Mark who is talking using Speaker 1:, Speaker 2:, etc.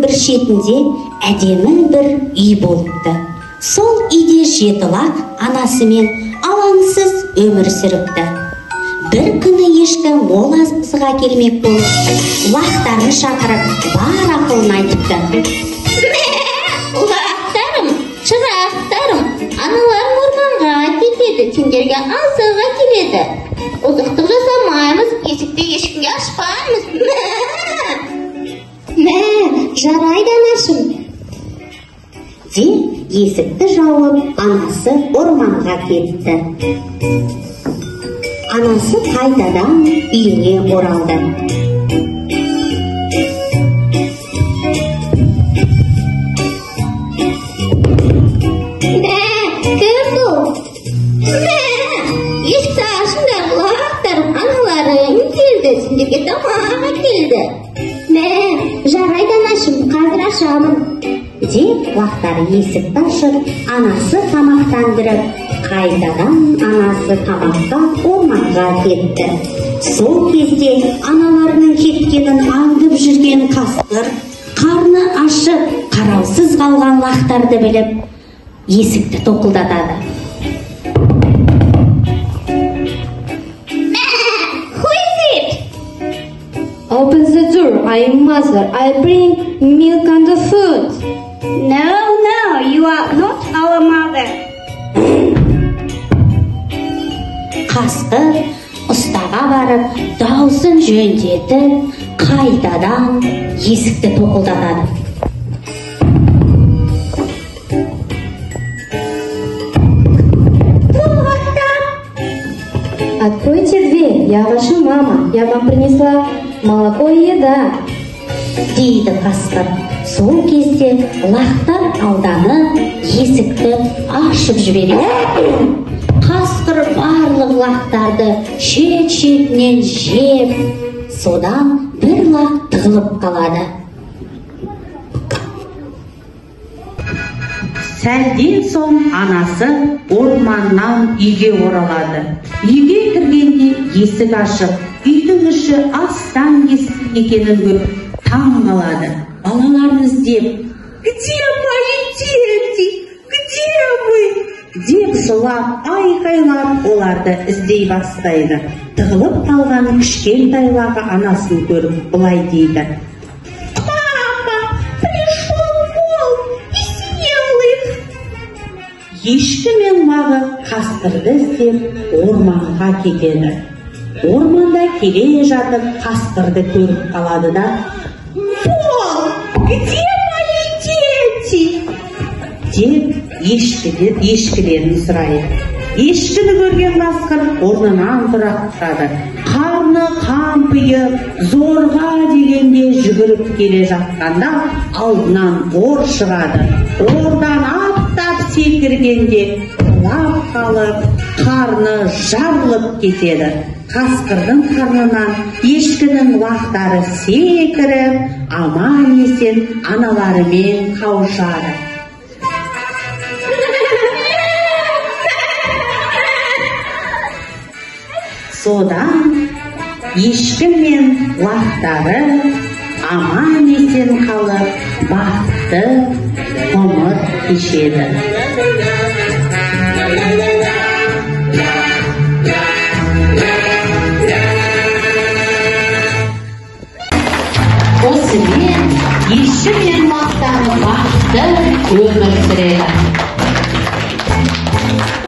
Speaker 1: бір шетінде әдемі бір үй болыпты. Сол үйде 7 лақ анасымен алаңсыз өмір сүріпті. Бір күні ешкі мол азығы келмек болып, лақтарын шақырып, бар ақылын айтыпты.
Speaker 2: Лақтарым, шырақтарым, аналарым орманға кетеді, сендерге азығы келеді. Ұзықтық жасамаймыз, есікті ешкімге ашпаймыз.
Speaker 1: Жарайды анашым. Деп есікті жауып, анасы орманға кетті. Анасы қайтадан үйіне оралды.
Speaker 2: Кім бұл? Есікті ашыңдар, лақтарым, аналарың келді, сендерге тамақ келді.
Speaker 1: Жарайды анашым, қазір ашамын. Деп лақтар есікті ашып, анасы тамақтандырып, қайтадан анасы тамаққа орманға кетті. Сол кезде аналарының кеткенін аңдып жүрген қасқыр, қарны ашып, қараусыз қалған лақтарды біліп, есікті тоқылдатады.
Speaker 3: Open the door, I am mother. I bring milk and food.
Speaker 4: No, you are not our mother.
Speaker 1: Қасқыр ұстаға барып, даусын жөндетіп, қайтадан есікті тоқылдатады.
Speaker 3: Откройте дверь, я ваша мама. Я вам принесла молоко и еда.
Speaker 1: Дейді қасқыр. Сол кезде лақтар алданы есікті ашып жібереді. Қасқыр барлық лақтарды шет-шетінен жеп, содан бір лақ тығылып қалады.
Speaker 5: Сәлден соң анасы орманнан үйге оралады. Үйге кіргенде есік ашық, үйдің іші астан кестік екенін көріп таң қалады. Балаларын іздеп, «Где мои дети? Где вы?» деп жылап, айқайлап оларды іздей бастайды. Тығылып қалған кішкентай лағы анасын көріп былай дейді: Ешкі мен лағы қасқырды іздеп орманға кетеді. Орманда келе жатып қасқырды көріп қалады да: «Пол, где мои дети?» деп ешкіден сұрайды. Ешкіні көрген қасқыр орнынан тұрады. Қарны қампиып, зорға дегенде жүгіріп келе жатқанда алдынан ор шығады. Ордан аттап секіргенде құлап қалып, қарны жарылып кетеді. Қасқырдың қарнынан ешкінің лақтары секіріп, аман есен аналарымен қауышады. Содан ешкі мен лақтары аман есен қалып, бақытты ғұмыр кешеді. Осымен ешкі мен лақтары бақытты өмір сүреді.